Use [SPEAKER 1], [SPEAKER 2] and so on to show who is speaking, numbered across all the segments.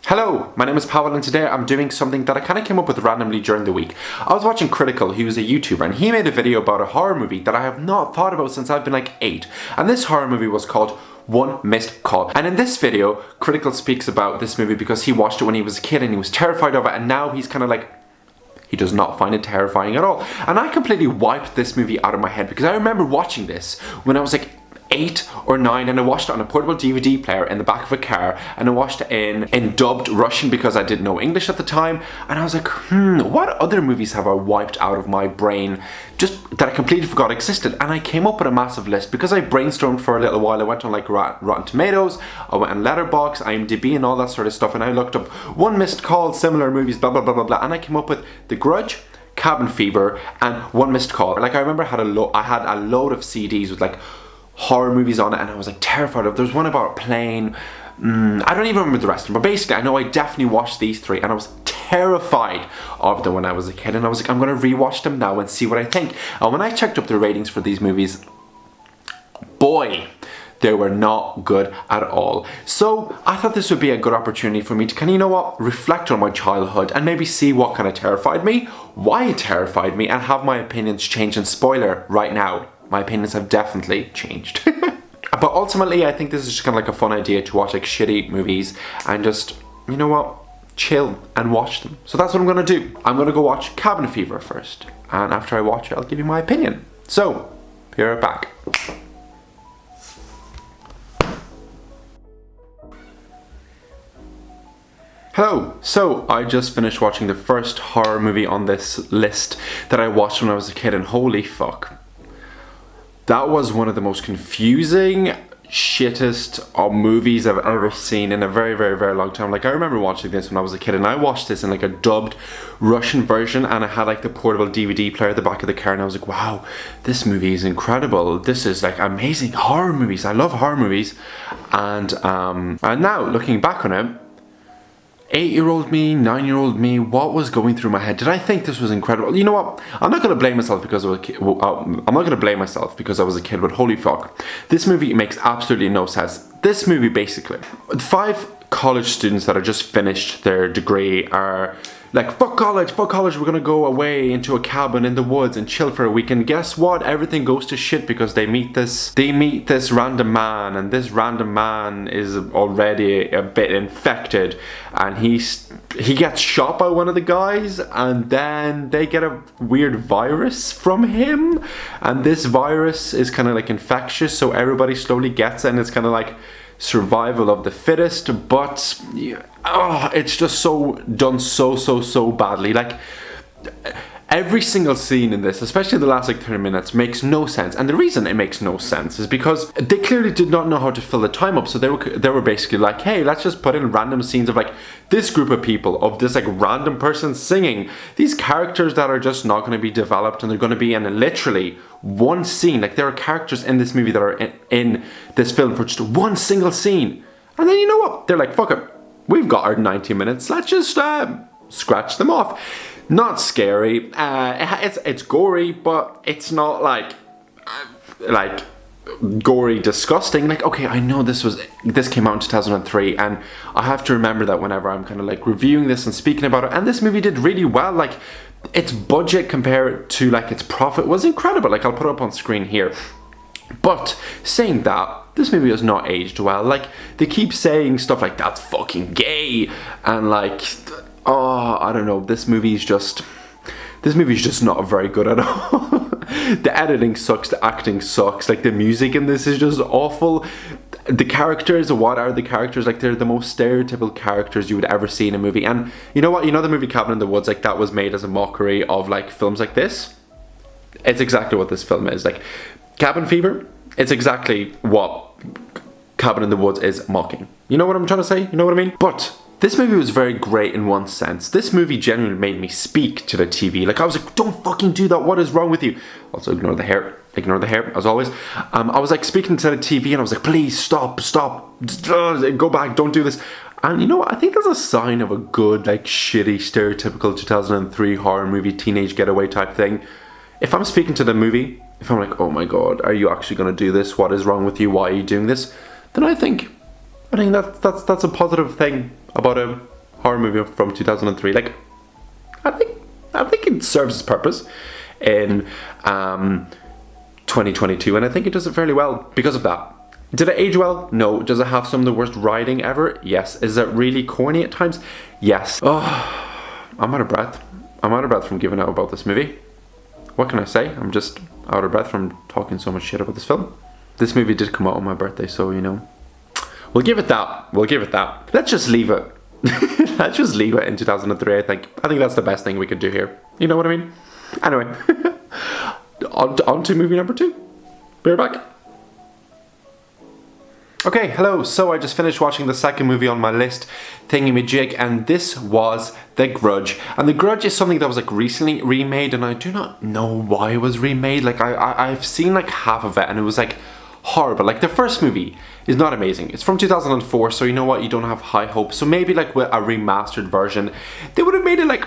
[SPEAKER 1] Hello, my name is Pavel and today I'm doing something that I kind of came up with randomly during the week. I was watching Critical, he was a YouTuber, and he made a video about a horror movie that I have not thought about since I've been like 8. And this horror movie was called One Missed Call. And in this video, Critical speaks about this movie because he watched it when he was a kid and he was terrified of it, and now he's kind of like, he does not find it terrifying at all. And I completely wiped this movie out of my head because I remember watching this when I was like 8 or 9, and I watched it on a portable DVD player in the back of a car, and I watched it in dubbed Russian because I didn't know English at the time, and I was like, what other movies have I wiped out of my brain just that I completely forgot existed? And I came up with a massive list because I brainstormed for a little while. I went on like Rotten Tomatoes, I went on Letterboxd, IMDb and all that sort of stuff, and I looked up One Missed Call, similar movies, blah blah blah blah blah, and I came up with The Grudge, Cabin Fever and One Missed Call. Like I remember I had a load of CDs with like horror movies on it, and I was like terrified of. There's one about a plane. I don't even remember the rest of them, but basically I know I definitely watched these 3 and I was terrified of them when I was a kid, and I was like, I'm gonna rewatch them now and see what I think. And when I checked up the ratings for these movies, boy, they were not good at all. So I thought this would be a good opportunity for me to kind of, you know what, reflect on my childhood and maybe see what kind of terrified me, why it terrified me, and have my opinions change. And spoiler right now, my opinions have definitely changed. But ultimately, I think this is just kind of like a fun idea to watch like shitty movies and just, you know what, chill and watch them. So that's what I'm gonna do. I'm gonna go watch Cabin Fever first, and after I watch it, I'll give you my opinion. So, be right back. Hello! So, I just finished watching the first horror movie on this list that I watched when I was a kid, and holy fuck. That was one of the most confusing, shittest movies I've ever seen in a very, very, very long time. Like, I remember watching this when I was a kid, and I watched this in like a dubbed Russian version, and I had like the portable DVD player at the back of the car, and I was like, wow, this movie is incredible. This is like amazing horror movies. I love horror movies. And now, looking back on it, 8-year-old me, 9-year-old me, what was going through my head? Did I think this was incredible? You know what? I'm not going to blame myself because I was a kid. I'm not going to blame myself because I was a kid, but holy fuck. This movie makes absolutely no sense. This movie basically, 5 college students that have just finished their degree are like, fuck college, we're gonna go away into a cabin in the woods and chill for a week. And guess what? Everything goes to shit because they meet this random man, and this random man is already a bit infected, and he gets shot by one of the guys, and then they get a weird virus from him, and this virus is kind of like infectious, so everybody slowly gets it, and it's kind of like survival of the fittest. But it's just so done so badly. Like every single scene in this, especially the last like 30 minutes, makes no sense. And the reason it makes no sense is because they clearly did not know how to fill the time up. So they were basically like, hey, let's just put in random scenes of like this group of people, of this like random person singing, these characters that are just not going to be developed, and they're going to be in literally one scene. Like there are characters in this movie that are in this film for just one single scene, and then you know what, they're like, fuck it, we've got our 90 minutes, let's just scratch them off. Not scary, it's gory, but it's not like gory disgusting. Like, okay, I know this came out in 2003, and I have to remember that whenever I'm kind of like reviewing this and speaking about it. And this movie did really well. Like its budget compared to like its profit was incredible. Like I'll put it up on screen here. But saying that, this movie has not aged well. Like they keep saying stuff like that's fucking gay, and like, oh, I don't know, this movie's just not very good at all. The editing sucks, the acting sucks, like the music in this is just awful. The characters, what are the characters? Like they're the most stereotypical characters you would ever see in a movie. And you know what, you know the movie Cabin in the Woods, like that was made as a mockery of like films like this? It's exactly what this film is. Like Cabin Fever, it's exactly what Cabin in the Woods is mocking. You know what I'm trying to say? You know what I mean? But this movie was very great in one sense. This movie genuinely made me speak to the TV. Like I was like, don't fucking do that, what is wrong with you? Also ignore the hair as always. I was like speaking to the TV, and I was like, please stop, go back, don't do this. And you know what, I think that's a sign of a good like shitty stereotypical 2003 horror movie teenage getaway type thing. If I'm speaking to the movie, if I'm like, oh my god, are you actually going to do this? What is wrong with you? Why are you doing this? Then I think that's a positive thing about a horror movie from 2003. Like, I think it serves its purpose in 2022, and I think it does it fairly well because of that. Did it age well? No. Does it have some of the worst writing ever? Yes. Is it really corny at times? Yes. Oh, I'm out of breath. I'm out of breath from giving out about this movie. What can I say? I'm just out of breath from talking so much shit about this film. This movie did come out on my birthday, so you know. We'll give it that. We'll give it that. Let's just leave it. Let's just leave it in 2003, I think. I think that's the best thing we could do here. You know what I mean? Anyway. on to movie number 2. Be right back. Okay, hello. So I just finished watching the second movie on my list, thingy-majig, and this was The Grudge. And The Grudge is something that was like recently remade, and I do not know why it was remade. Like I've seen like half of it, and it was like horrible. Like the first movie is not amazing. It's from 2004, so you know what? You don't have high hopes. So maybe like with a remastered version, they would have made it like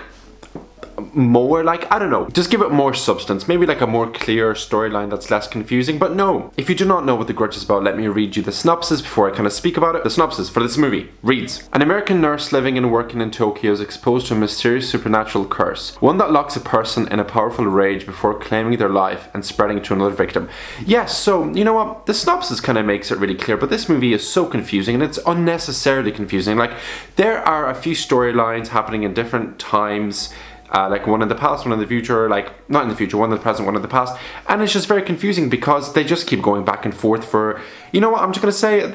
[SPEAKER 1] more like, I don't know, just give it more substance, maybe like a more clear storyline that's less confusing. But no, if you do not know what The Grudge is about, let me read you the synopsis before I kind of speak about it. The synopsis for this movie reads: an American nurse living and working in Tokyo is exposed to a mysterious supernatural curse, one that locks a person in a powerful rage before claiming their life and spreading it to another victim. Yes, so you know what, the synopsis kind of makes it really clear, but this movie is so confusing, and it's unnecessarily confusing. Like, there are a few storylines happening in different times, like one in the past, one in the future, like not in the future, one in the present, one in the past, and it's just very confusing because they just keep going back and forth for, you know what, I'm just gonna say,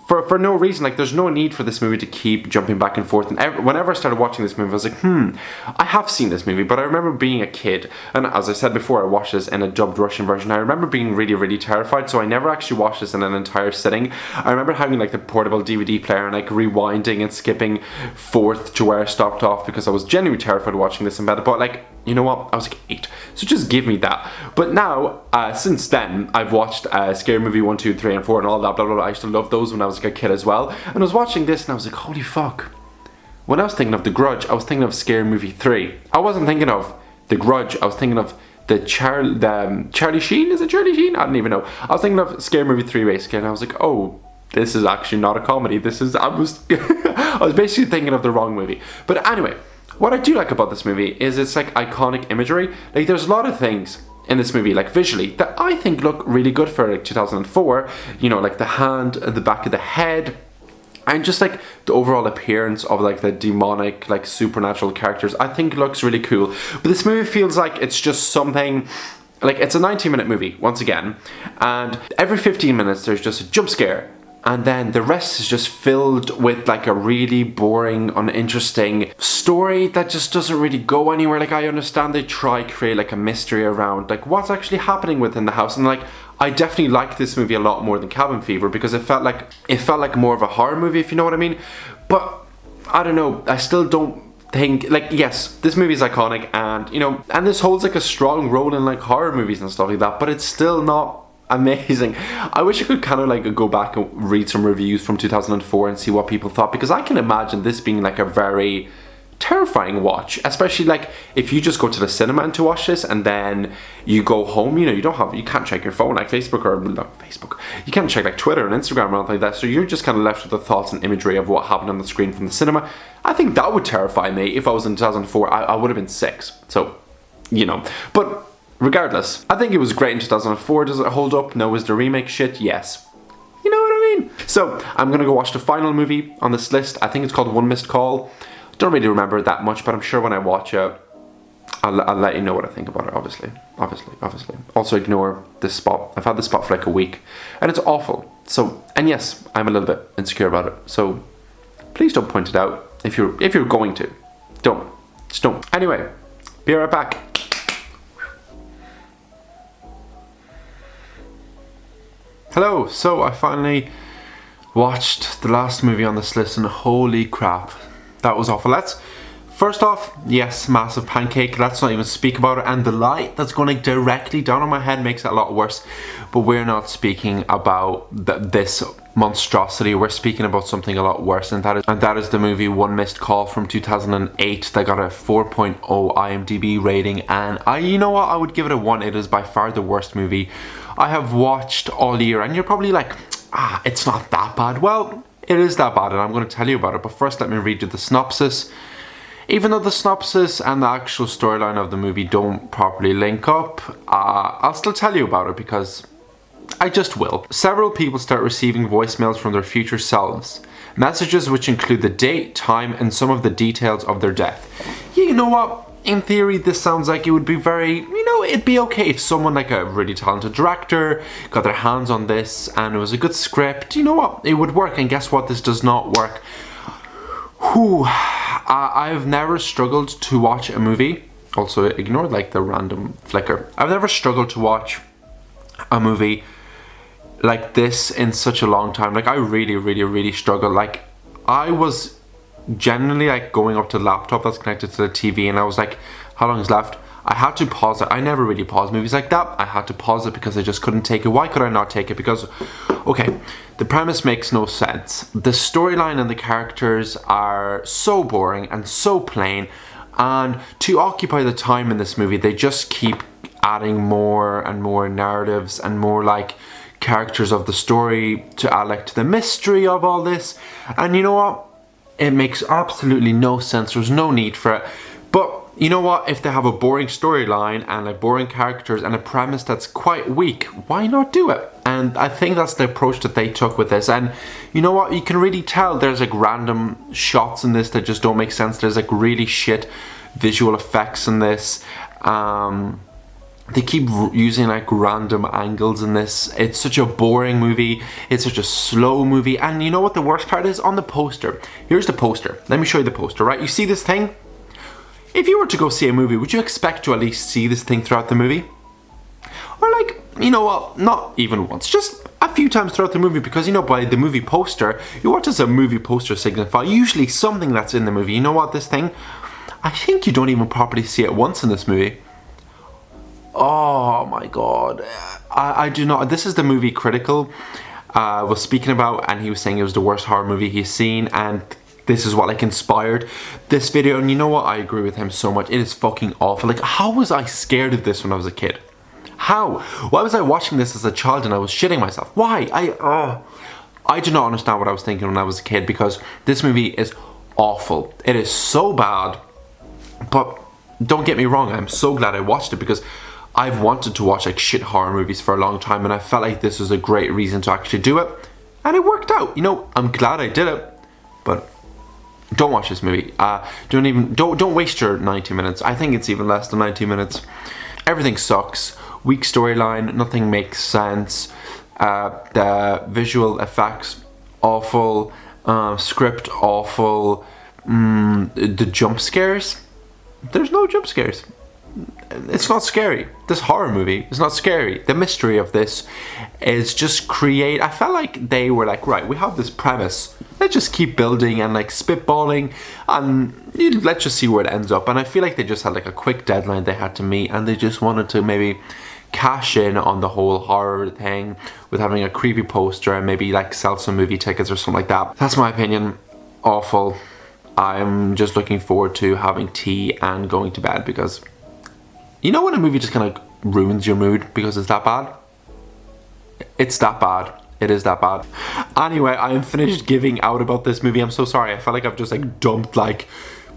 [SPEAKER 1] for no reason. Like, there's no need for this movie to keep jumping back and forth. And whenever I started watching this movie, I was like, I have seen this movie, but I remember being a kid, and as I said before, I watched this in a dubbed Russian version. I remember being really, really terrified, so I never actually watched this in an entire sitting. I remember having like the portable DVD player and like rewinding and skipping forth to where I stopped off because I was genuinely terrified watching this in bed. But like, you know what, I was like 8, so just give me that. But now, since then, I've watched Scary Movie 1, 2, 3 and 4 and all that, blah, blah, blah. I used to love those when I was like a kid as well. And I was watching this and I was like, holy fuck. When I was thinking of The Grudge, I was thinking of Scary Movie 3. I wasn't thinking of The Grudge, I was thinking of Charlie Sheen? Is it Charlie Sheen? I don't even know. I was thinking of Scary Movie 3 basically, and I was like, oh, this is actually not a comedy. This is, I was basically thinking of the wrong movie. But anyway, what I do like about this movie is it's like iconic imagery. Like, there's a lot of things in this movie, like visually, that I think look really good for like 2004. You know, like the hand at the back of the head, and just like the overall appearance of like the demonic, like supernatural characters, I think looks really cool. But this movie feels like it's just something, like it's a 90-minute movie, once again, and every 15 minutes there's just a jump scare. And then the rest is just filled with like a really boring, uninteresting story that just doesn't really go anywhere. Like, I understand they try create like a mystery around like what's actually happening within the house, and like I definitely like this movie a lot more than Cabin Fever because it felt like more of a horror movie, if you know what I mean. But I don't know, I still don't think, like, yes, this movie is iconic, and you know, and this holds like a strong role in like horror movies and stuff like that, but it's still not amazing. I wish I could kind of like go back and read some reviews from 2004 and see what people thought, because I can imagine this being like a very terrifying watch, especially like if you just go to the cinema and to watch this and then you go home, you know, you can't check your phone like Facebook, or not Facebook, you can't check like Twitter and Instagram or anything like that, so you're just kind of left with the thoughts and imagery of what happened on the screen from the cinema. I think that would terrify me. If I was in 2004, I would have been 6, so you know. But regardless, I think it was great in 2004. Does it hold up? No. Is the remake shit? Yes. You know what I mean? So I'm gonna go watch the final movie on this list. I think it's called One Missed Call. Don't really remember it that much, but I'm sure when I watch it, I'll let you know what I think about it, obviously. Also ignore this spot. I've had this spot for like a week, and it's awful. So, and yes, I'm a little bit insecure about it. So please don't point it out. If you're going to, just don't. Anyway, be right back. Hello, so I finally watched the last movie on this list, and holy crap, that was awful. First off, yes, massive pancake, let's not even speak about it, and the light that's going directly down on my head makes it a lot worse. But we're not speaking about this monstrosity, we're speaking about something a lot worse, and that is the movie One Missed Call from 2008 that got a 4.0 IMDb rating, and you know what, I would give it a 1. It is by far the worst movie I have watched all year. And you're probably like, it's not that bad. Well, It is that bad, and I'm going to tell you about it. But first, let me read you the synopsis. Even though the synopsis and the actual storyline of the movie don't properly link up, I'll still tell you about it because I just will. Several people start receiving voicemails from their future selves. Messages which include the date, time, and some of the details of their death. Yeah, you know what? In theory, this sounds like it would be very, it'd be okay if someone like a really talented director got their hands on this and it was a good script. You know what? It would work, and guess what? This does not work. Whew. I've never struggled to watch a movie. Also, ignore like the random flicker. I've never struggled to watch a movie like this in such a long time. Like, I really struggle. Like, I was generally like going up to the laptop that's connected to the TV, and I was like, how long is left? I had to pause it. I never really pause movies like that. I had to pause it because I just couldn't take it. Why could I not take it? Because, okay, the premise makes no sense. The storyline and the characters are so boring and so plain, and to occupy the time in this movie, they just keep adding more and more narratives and more like characters of the story to add like to the mystery of all this. And you know what? It makes absolutely no sense. There's no need for it. But you know what? If they have a boring storyline and like boring characters and a premise that's quite weak, why not do it? And I think that's the approach that they took with this. And you know what? You can really tell there's like random shots in this that just don't make sense. There's like really shit visual effects in this. They keep using like random angles in this. It's such a boring movie. It's such a slow movie. And you know what the worst part is? On the poster. Here's the poster. Let me show you the poster, right? You see this thing? If you were to go see a movie, would you expect to at least see this thing throughout the movie? Or like, you know what? Not even once. Just a few times throughout the movie, because you know, by the movie poster, what does a movie poster signify? Usually something that's in the movie. You know what, this thing? I think you don't even properly see it once in this movie. Oh my god. I do not. This is the movie Critical was speaking about, and he was saying it was the worst horror movie he's seen, and this is what like inspired this video. And you know what? I agree with him so much. It is fucking awful. Like, how was I scared of this when I was a kid? How? Why was I watching this as a child and I was shitting myself? Why? I do not understand what I was thinking when I was a kid, because this movie is awful. It is so bad. But don't get me wrong, I'm so glad I watched it, because I've wanted to watch like shit horror movies for a long time, and I felt like this was a great reason to actually do it, and it worked out. You know, I'm glad I did it. But don't watch this movie. Don't waste your 90 minutes. I think it's even less than 90 minutes. Everything sucks. Weak storyline. Nothing makes sense. The visual effects awful. Script awful. The jump scares. There's no jump scares. It's not scary. This horror movie is not scary. The mystery of this is just create. I felt like they were like, right, we have this premise. Let's just keep building and like spitballing, and let's just see where it ends up. And I feel like they just had like a quick deadline they had to meet, and they just wanted to maybe cash in on the whole horror thing with having a creepy poster and maybe like sell some movie tickets or something like that. That's my opinion. Awful. I'm just looking forward to having tea and going to bed, because you know when a movie just kind of ruins your mood because it's that bad? It's that bad. It is that bad. Anyway, I am finished giving out about this movie. I'm so sorry. I felt like I've just like dumped like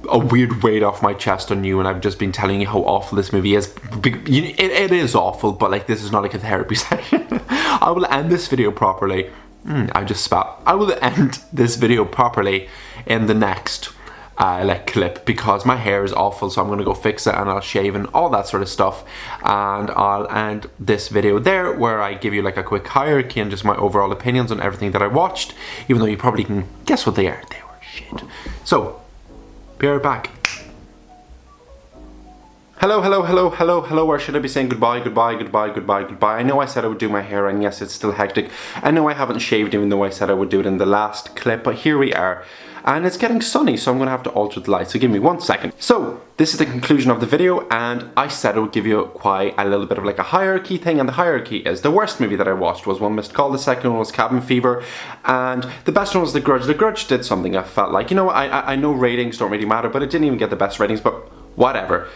[SPEAKER 1] a weird weight off my chest on you, and I've just been telling you how awful this movie is. It is awful, but like this is not like a therapy session. I will end this video properly. I just spat. I will end this video properly in the next like clip, because my hair is awful, so I'm gonna go fix it and I'll shave and all that sort of stuff, and I'll end this video there, where I give you like a quick hierarchy and just my overall opinions on everything that I watched, even though you probably can guess what they are. They were shit. So be right back. Hello, or should I be saying goodbye? I know I said I would do my hair, and yes, it's still hectic. I know I haven't shaved, even though I said I would do it in the last clip, but here we are. And it's getting sunny, so I'm gonna have to alter the light, so give me 1 second. So, this is the conclusion of the video, and I said I would give you quite a little bit of like a hierarchy thing, and the hierarchy is the worst movie that I watched was One Missed Call, the second one was Cabin Fever, and the best one was The Grudge. The Grudge did something I felt like, you know, I know ratings don't really matter, but it didn't even get the best ratings, but whatever.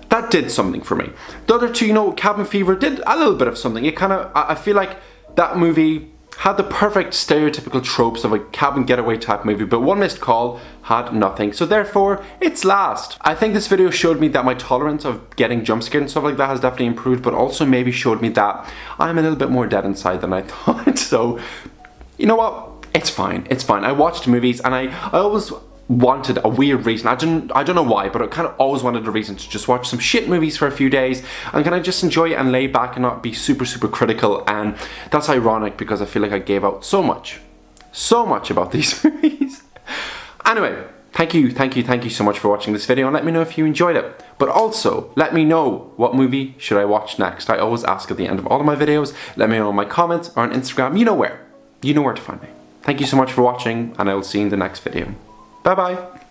[SPEAKER 1] That did something for me. The other two, you know, Cabin Fever did a little bit of something. It kind of, I feel like that movie had the perfect stereotypical tropes of a cabin getaway type movie, but One Missed Call had nothing, so therefore it's last. I think this video showed me that my tolerance of getting jump scared and stuff like that has definitely improved, but also maybe showed me that I'm a little bit more dead inside than I thought. So you know what, it's fine, it's fine. I watched movies and I always wanted a weird reason. I don't know why, but I kind of always wanted a reason to just watch some shit movies for a few days and kind of just enjoy it and lay back and not be super critical. And that's ironic because I feel like I gave out so much about these movies. Anyway, thank you so much for watching this video, and let me know if you enjoyed it. But also, let me know what movie should I watch next. I always ask at the end of all of my videos. Let me know in my comments or on Instagram. You know where to find me. Thank you so much for watching, and I will see you in the next video. Bye bye.